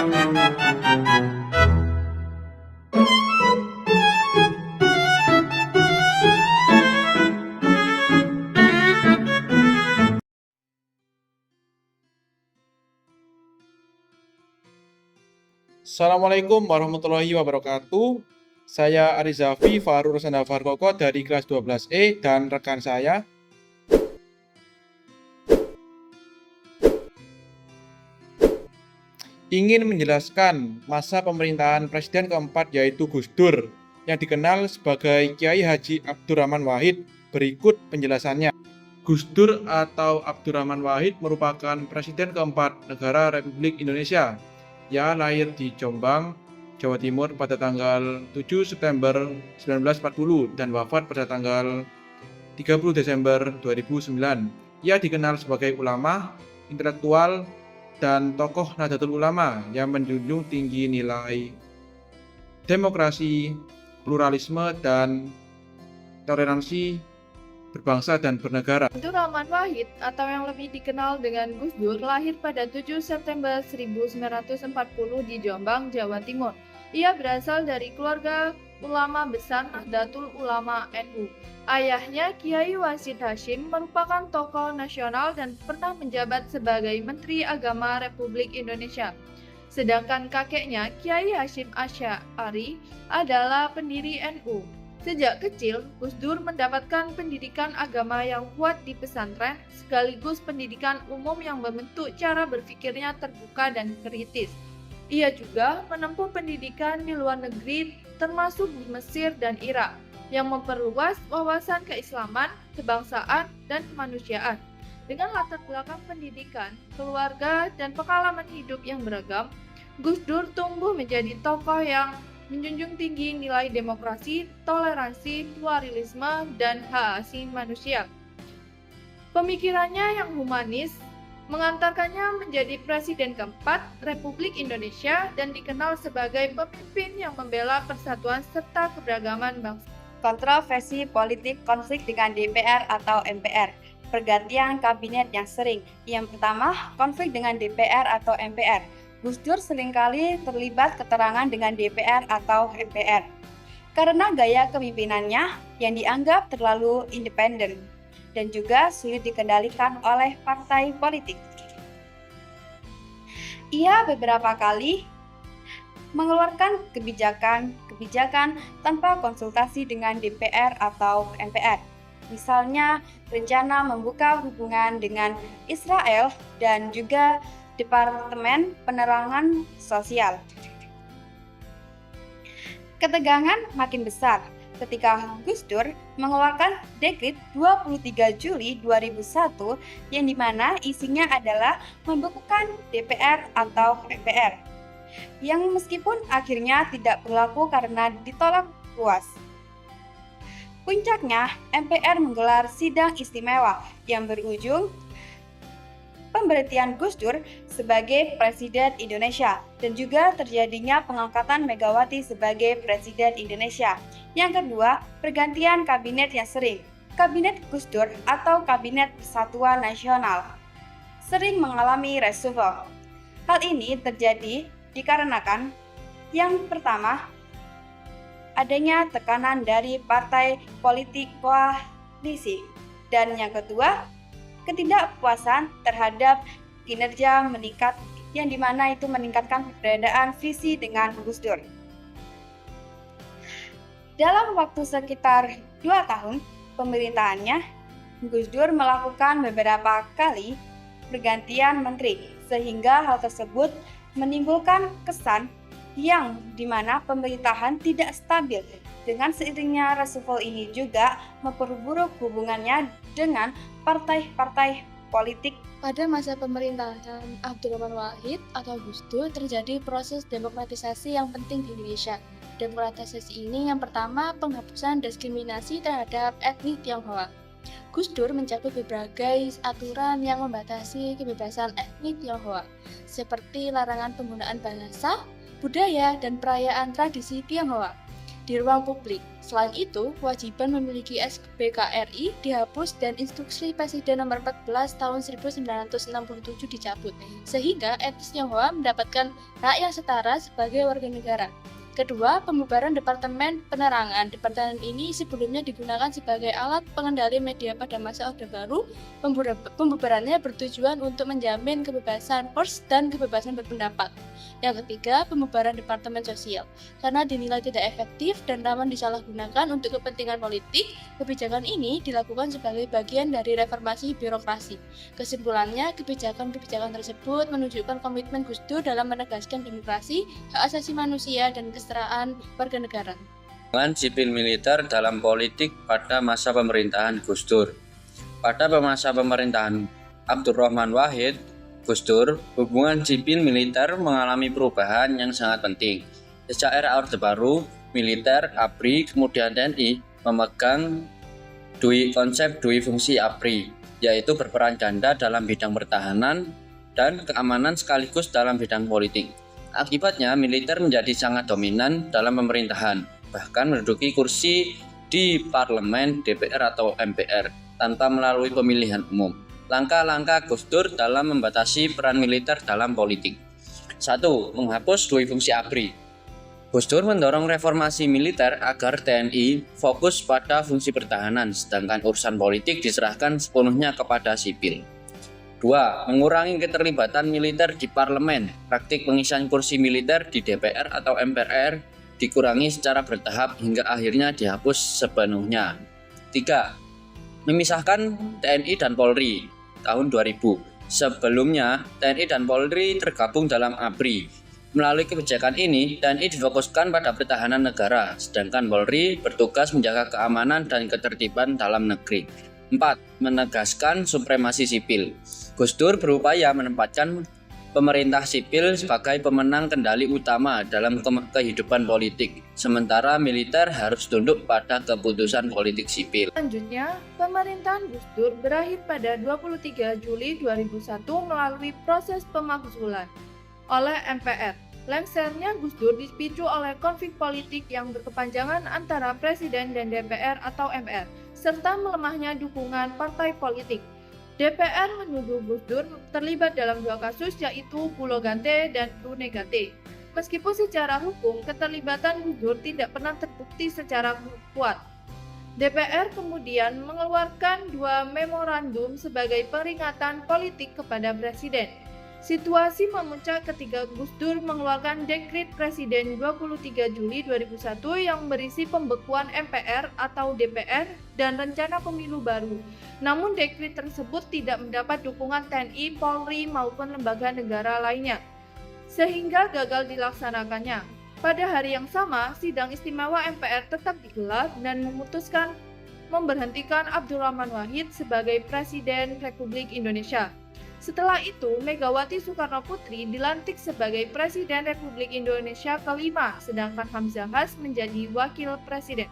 Assalamualaikum warahmatullahi wabarakatuh. Saya Arizafi Farur Rosanda Farkoko dari kelas 12E dan rekan saya ingin menjelaskan masa pemerintahan Presiden keempat yaitu Gus Dur yang dikenal sebagai Kiai Haji Abdurrahman Wahid. Berikut penjelasannya. Gus Dur atau Abdurrahman Wahid merupakan Presiden keempat negara Republik Indonesia. Ia lahir di Jombang, Jawa Timur pada tanggal 7 September 1940 dan wafat pada tanggal 30 Desember 2009. Ia dikenal sebagai ulama, intelektual, dan tokoh Nahdlatul Ulama yang menjunjung tinggi nilai demokrasi, pluralisme, dan toleransi berbangsa dan bernegara. Abdurrahman Wahid atau yang lebih dikenal dengan Gus Dur lahir pada 7 September 1940 di Jombang, Jawa Timur. Ia berasal dari keluarga ulama besar Nahdlatul Ulama NU. Ayahnya Kiai Wasid Hasyim merupakan tokoh nasional dan pernah menjabat sebagai Menteri Agama Republik Indonesia. Sedangkan kakeknya Kiai Hasyim Asy'ari adalah pendiri NU. Sejak kecil, Gus Dur mendapatkan pendidikan agama yang kuat di pesantren, sekaligus pendidikan umum yang membentuk cara berpikirnya terbuka dan kritis. Ia juga menempuh pendidikan di luar negeri, termasuk di Mesir dan Irak, yang memperluas wawasan keislaman, kebangsaan, dan kemanusiaan. Dengan latar belakang pendidikan, keluarga, dan pengalaman hidup yang beragam, Gus Dur tumbuh menjadi tokoh yang menjunjung tinggi nilai demokrasi, toleransi, pluralisme, dan hak asasi manusia. Pemikirannya yang humanis mengantarkannya menjadi Presiden keempat Republik Indonesia dan dikenal sebagai pemimpin yang membela persatuan serta keberagaman bangsa. Kontroversi politik konflik dengan DPR atau MPR. Pergantian kabinet yang sering. Yang pertama, konflik dengan DPR atau MPR. Gus Dur seringkali terlibat keterangan dengan DPR atau MPR karena gaya kepemimpinannya yang dianggap terlalu independen dan juga sulit dikendalikan oleh partai politik. Ia beberapa kali mengeluarkan kebijakan tanpa konsultasi dengan DPR atau MPR. Misalnya, rencana membuka hubungan dengan Israel dan juga Departemen Penerangan Sosial. Ketegangan makin besar ketika Gus Dur mengeluarkan dekret 23 Juli 2001 yang dimana isinya adalah membekukan DPR atau MPR, yang meskipun akhirnya tidak berlaku karena ditolak luas. Puncaknya, MPR menggelar sidang istimewa yang berujung pemberhentian Gus Dur sebagai Presiden Indonesia dan juga terjadinya pengangkatan Megawati sebagai Presiden Indonesia. Yang kedua, pergantian kabinet yang sering. Kabinet Gus Dur atau Kabinet Persatuan Nasional sering mengalami reshuffle. Hal ini terjadi dikarenakan yang pertama, adanya tekanan dari partai politik koalisi, dan yang kedua, ketidakpuasan terhadap kinerja meningkat yang dimana itu meningkatkan perbedaan visi dengan Gus Dur. Dalam waktu sekitar 2 tahun pemerintahannya, Gus Dur melakukan beberapa kali pergantian menteri sehingga hal tersebut menimbulkan kesan yang dimana pemerintahan tidak stabil. Dengan seiringnya reshuffle ini juga memperburuk hubungannya dengan partai-partai politik. Pada masa pemerintahan Abdurrahman Wahid atau Gus Dur terjadi proses demokratisasi yang penting di Indonesia. Demokratisasi ini yang pertama penghapusan diskriminasi terhadap etnis Tionghoa. Gus Dur mencabut berbagai aturan yang membatasi kebebasan etnis Tionghoa, seperti larangan penggunaan bahasa, budaya, dan perayaan tradisi Tionghoa. di ruang publik. Selain itu, kewajiban memiliki SBKRI dihapus dan Instruksi Presiden Nomor 14 Tahun 1967 dicabut, sehingga etnis Tionghoa mendapatkan hak yang setara sebagai warga negara. Kedua, pembubaran Departemen Penerangan. Departemen ini sebelumnya digunakan sebagai alat pengendali media pada masa Orde Baru. Pembubarannya bertujuan untuk menjamin kebebasan pers dan kebebasan berpendapat. Yang ketiga, pembubaran Departemen Sosial. Karena dinilai tidak efektif dan rawan disalahgunakan untuk kepentingan politik, kebijakan ini dilakukan sebagai bagian dari reformasi birokrasi. Kesimpulannya, kebijakan-kebijakan tersebut menunjukkan komitmen Gus Dur dalam menegaskan demokrasi, hak asasi manusia, dan kesetaraan warga negara. Hubungan sipil militer dalam politik pada masa pemerintahan Gus Dur. Pada masa pemerintahan Abdurrahman Wahid, Gus Dur, hubungan sipil militer mengalami perubahan yang sangat penting. Sejak era Orde Baru, militer, ABRI, kemudian TNI memegang konsep dui fungsi ABRI, yaitu berperan ganda dalam bidang pertahanan dan keamanan sekaligus dalam bidang politik. Akibatnya, militer menjadi sangat dominan dalam pemerintahan, bahkan menduduki kursi di parlemen, DPR atau MPR, tanpa melalui pemilihan umum. Langkah-langkah Gus Dur dalam membatasi peran militer dalam politik. 1. Menghapus dui fungsi ABRI. Gus Dur mendorong reformasi militer agar TNI fokus pada fungsi pertahanan, sedangkan urusan politik diserahkan sepenuhnya kepada sipil. 2. Mengurangi keterlibatan militer di parlemen. Praktik pengisian kursi militer di DPR atau MPR dikurangi secara bertahap hingga akhirnya dihapus sepenuhnya. 3. Memisahkan TNI dan Polri tahun 2000. Sebelumnya, TNI dan Polri tergabung dalam ABRI. Melalui kebijakan ini, TNI difokuskan pada pertahanan negara, sedangkan Polri bertugas menjaga keamanan dan ketertiban dalam negeri. 4. Menegaskan supremasi sipil. Gus Dur berupaya menempatkan pemerintah sipil sebagai pemenang kendali utama dalam kehidupan politik, sementara militer harus tunduk pada keputusan politik sipil. Selanjutnya, pemerintahan Gus Dur berakhir pada 23 Juli 2001 melalui proses pemakzulan oleh MPR. Lengsernya Gus Dur dipicu oleh konflik politik yang berkepanjangan antara Presiden dan DPR atau MPR, serta melemahnya dukungan partai politik. DPR menuduh Gus Dur terlibat dalam dua kasus, yaitu Pulo Gante dan Brunegate. Meskipun secara hukum keterlibatan Gus Dur tidak pernah terbukti secara kuat. DPR kemudian mengeluarkan dua memorandum sebagai peringatan politik kepada Presiden. Situasi memuncak ketika Gus Dur mengeluarkan dekret Presiden 23 Juli 2001 yang berisi pembekuan MPR atau DPR dan rencana pemilu baru. Namun dekret tersebut tidak mendapat dukungan TNI, Polri maupun lembaga negara lainnya, sehingga gagal dilaksanakannya. Pada hari yang sama, sidang istimewa MPR tetap digelar dan memutuskan memberhentikan Abdurrahman Wahid sebagai Presiden Republik Indonesia. Setelah itu, Megawati Soekarno Putri dilantik sebagai Presiden Republik Indonesia kelima, sedangkan Hamzahas menjadi Wakil Presiden.